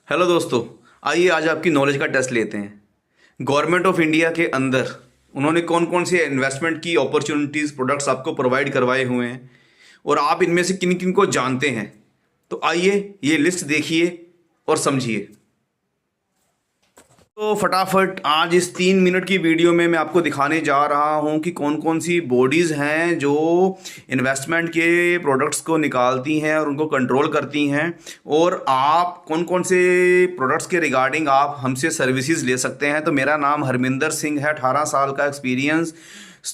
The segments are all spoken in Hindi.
हेलो दोस्तों। आइए आज आपकी नॉलेज का टेस्ट लेते हैं। गवर्नमेंट ऑफ इंडिया के अंदर उन्होंने कौन कौन से इन्वेस्टमेंट की अपॉर्चुनिटीज़ प्रोडक्ट्स आपको प्रोवाइड करवाए हुए हैं और आप इनमें से किन किन को जानते हैं। तो आइए ये लिस्ट देखिए और समझिए। तो फटाफट आज इस 3 मिनट की वीडियो में मैं आपको दिखाने जा रहा हूं कि कौन कौन सी बॉडीज़ हैं जो इन्वेस्टमेंट के प्रोडक्ट्स को निकालती हैं और उनको कंट्रोल करती हैं, और आप कौन कौन से प्रोडक्ट्स के रिगार्डिंग आप हमसे सर्विसेज ले सकते हैं। तो मेरा नाम हरमिंदर सिंह है, 18 साल का experience,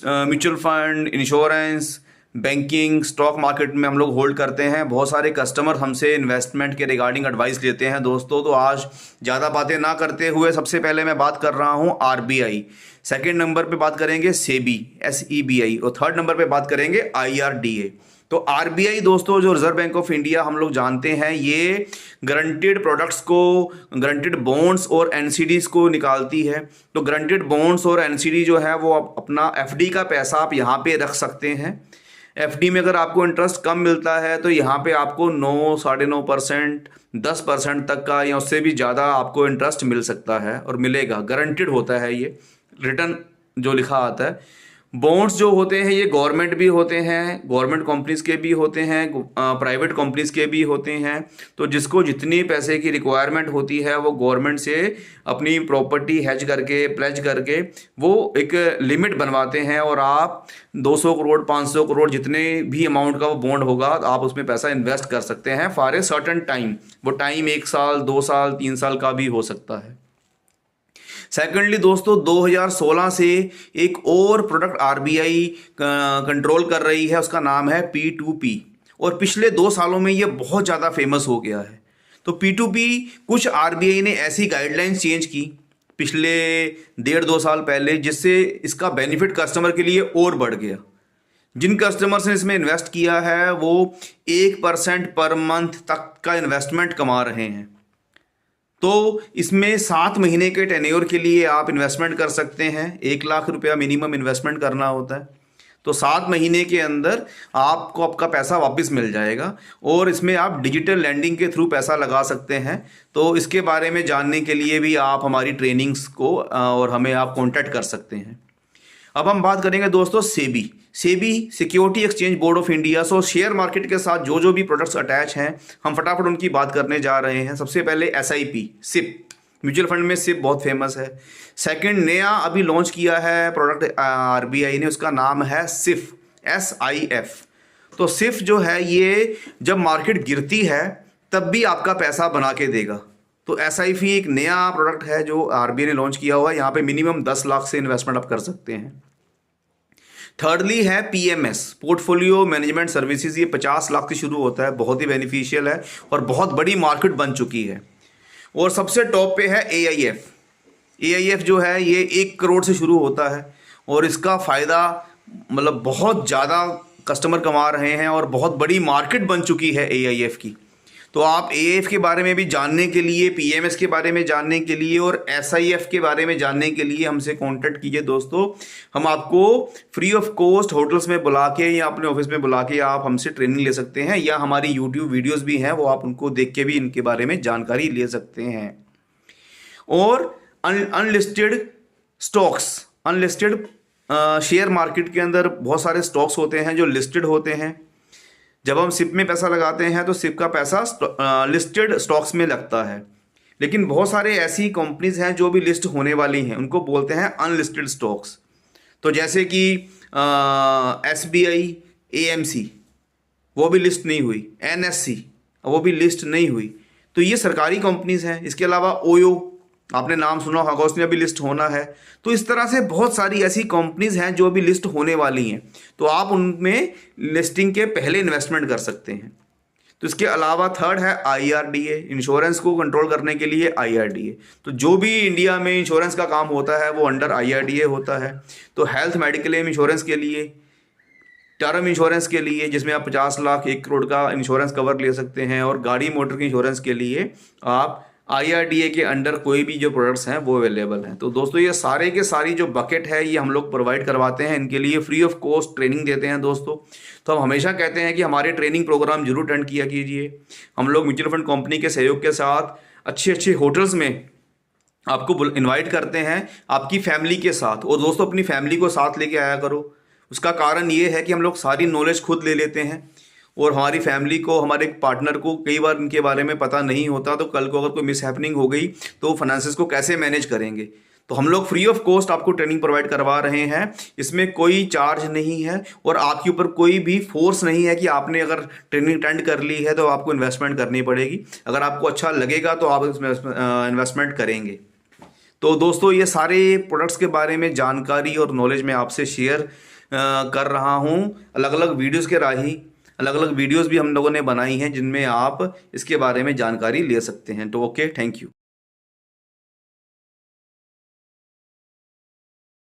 mutual fund, insurance, banking, stock market में हम लोग होल्ड करते हैं। बहुत सारे कस्टमर हमसे इन्वेस्टमेंट के रिगार्डिंग एडवाइस लेते हैं दोस्तों। तो आज ज़्यादा बातें ना करते हुए सबसे पहले मैं बात कर रहा हूँ आरबीआई, सेकंड नंबर पे बात करेंगे सेबी SEBI, और थर्ड नंबर पे बात करेंगे IRDA। तो आरबीआई दोस्तों, जो रिजर्व बैंक ऑफ इंडिया हम लोग जानते हैं, ये गारंटीड प्रोडक्ट्स को, गारंटीड बॉन्ड्स और एनसीडीज को निकालती है। तो गारंटीड बॉन्ड्स और एनसीडी जो है वो अपना एफडी का पैसा आप यहाँ पे रख सकते हैं। एफडी में अगर आपको इंटरेस्ट कम मिलता है तो यहाँ पे आपको 9, 9.5%, 10% तक का या उससे भी ज़्यादा आपको इंटरेस्ट मिल सकता है और मिलेगा। गारंटीड होता है ये, रिटर्न जो लिखा आता है। बॉन्ड्स जो होते हैं ये गवर्नमेंट भी होते हैं, गवर्नमेंट कंपनीज के भी होते हैं, प्राइवेट कंपनीज के भी होते हैं। तो जिसको जितनी पैसे की रिक्वायरमेंट होती है वो गवर्नमेंट से अपनी प्रॉपर्टी हेज करके, प्लेज करके वो एक लिमिट बनवाते हैं, और आप 200 करोड़, 500 करोड़, जितने भी अमाउंट का वो बॉन्ड होगा आप उसमें पैसा इन्वेस्ट कर सकते हैं फॉर ए सर्टन टाइम। वो टाइम 1 साल, 2 साल, 3 साल का भी हो सकता है। सेकेंडली दोस्तों, 2016 से एक और प्रोडक्ट आरबीआई कंट्रोल कर रही है, उसका नाम है P2P, और पिछले 2 सालों में ये बहुत ज़्यादा फेमस हो गया है। तो P2P कुछ आरबीआई ने ऐसी गाइडलाइंस चेंज की पिछले 1.5-2 साल पहले, जिससे इसका बेनिफिट कस्टमर के लिए और बढ़ गया। जिन कस्टमर्स ने इसमें इन्वेस्ट किया है वो 1% पर मंथ तक का इन्वेस्टमेंट कमा रहे हैं। तो इसमें 7 महीने के टेन्योर के लिए आप इन्वेस्टमेंट कर सकते हैं। 1 लाख रुपया मिनिमम इन्वेस्टमेंट करना होता है। तो 7 महीने के अंदर आपको आपका पैसा वापस मिल जाएगा, और इसमें आप डिजिटल लैंडिंग के थ्रू पैसा लगा सकते हैं। तो इसके बारे में जानने के लिए भी आप हमारी ट्रेनिंग्स को और हमें आप कॉन्टैक्ट कर सकते हैं। अब हम बात करेंगे दोस्तों SEBI security exchange board of India. So share market के साथ जो जो भी प्रोडक्ट्स अटैच हैं, हम फटाफट उनकी बात करने जा रहे हैं। सबसे पहले SIP, सिप, म्यूचुअल फंड में सिप बहुत फेमस है। सेकंड, नया अभी लॉन्च किया है प्रोडक्ट आरबीआई ने, उसका नाम है सिफ, SIF। तो सिफ जो है ये जब मार्केट गिरती है तब भी आपका पैसा बना के देगा। तो SIP एक नया प्रोडक्ट है जो आरबीआई ने लॉन्च किया हुआ है। यहाँ पे मिनिमम 10 लाख से इन्वेस्टमेंट आप कर सकते हैं। थर्डली है PMS, पोर्टफोलियो मैनेजमेंट सर्विसेज। ये 50 लाख से शुरू होता है, बहुत ही बेनिफिशियल है और बहुत बड़ी मार्केट बन चुकी है। और सबसे टॉप पे है AIF जो है ये 1 करोड़ से शुरू होता है, और इसका फ़ायदा मतलब बहुत ज़्यादा कस्टमर कमा रहे हैं और बहुत बड़ी मार्केट बन चुकी है AIF की। तो आप AIF के बारे में भी जानने के लिए, PMS के बारे में जानने के लिए और SIF के बारे में जानने के लिए हमसे कांटेक्ट कीजिए दोस्तों। हम आपको फ्री ऑफ कॉस्ट होटल्स में बुला के या अपने ऑफिस में बुला के आप हमसे ट्रेनिंग ले सकते हैं, या हमारी YouTube वीडियोस भी हैं, वो आप उनको देख के भी इनके बारे में जानकारी ले सकते हैं। और unlisted stocks, unlisted share market के अंदर बहुत सारे स्टॉक्स होते हैं जो लिस्टेड होते हैं। जब हम सिप में पैसा लगाते हैं तो सिप का पैसा लिस्टेड स्टॉक्स में लगता है, लेकिन बहुत सारे ऐसी कंपनीज हैं जो भी लिस्ट होने वाली हैं, उनको बोलते हैं अनलिस्टेड स्टॉक्स। तो जैसे कि SBI, AMC, वो भी लिस्ट नहीं हुई, NSE, वो भी लिस्ट नहीं हुई। तो ये सरकारी कंपनीज हैं। इसके अलावा OYO, आपने नाम सुना होगा, उसमें अभी लिस्ट होना है। तो इस तरह से बहुत सारी ऐसी कंपनीज हैं जो अभी लिस्ट होने वाली हैं, तो आप उनमें लिस्टिंग के पहले इन्वेस्टमेंट कर सकते हैं। तो इसके अलावा थर्ड है IRDA, इंश्योरेंस को कंट्रोल करने के लिए IRDA। तो जो भी इंडिया में इंश्योरेंस का काम होता है वो अंडर IRDA होता है। तो हेल्थ मेडिकल इंश्योरेंस के लिए, टर्म इंश्योरेंस के लिए जिसमें आप 50 लाख, 1 करोड़ का इंश्योरेंस कवर ले सकते हैं, और गाड़ी मोटर के इंश्योरेंस के लिए आप IRDA के अंडर कोई भी जो प्रोडक्ट्स हैं वो अवेलेबल हैं। तो दोस्तों ये सारे के सारी जो बकेट है ये हम लोग प्रोवाइड करवाते हैं, इनके लिए फ्री ऑफ कॉस्ट ट्रेनिंग देते हैं दोस्तों। तो हम हमेशा कहते हैं कि हमारे ट्रेनिंग प्रोग्राम जरूर अटेंड किया कीजिए। हम लोग म्यूचुअल फंड कंपनी के सहयोग के साथ अच्छे अच्छे होटल्स में आपको इनवाइट करते हैं आपकी फैमिली के साथ। और दोस्तों अपनी फैमिली को साथ लेके आया करो। उसका कारण ये है कि हम लोग सारी नॉलेज खुद ले लेते हैं और हमारी फैमिली को, हमारे पार्टनर को कई बार इनके बारे में पता नहीं होता, तो कल को अगर कोई मिस हैपनिंग हो गई तो फाइनेंसेस को कैसे मैनेज करेंगे। तो हम लोग फ्री ऑफ कॉस्ट आपको ट्रेनिंग प्रोवाइड करवा रहे हैं, इसमें कोई चार्ज नहीं है और आपके ऊपर कोई भी फोर्स नहीं है कि आपने अगर ट्रेनिंग अटेंड कर ली है तो आपको इन्वेस्टमेंट करनी पड़ेगी। अगर आपको अच्छा लगेगा तो आप इसमें इन्वेस्टमेंट करेंगे। तो दोस्तों ये सारे प्रोडक्ट्स के बारे में जानकारी और नॉलेज मैं आपसे शेयर कर रहा हूँ। अलग अलग वीडियोस के राही अलग अलग वीडियोस भी हम लोगों ने बनाई हैं जिनमें आप इसके बारे में जानकारी ले सकते हैं। तो ओके, थैंक यू।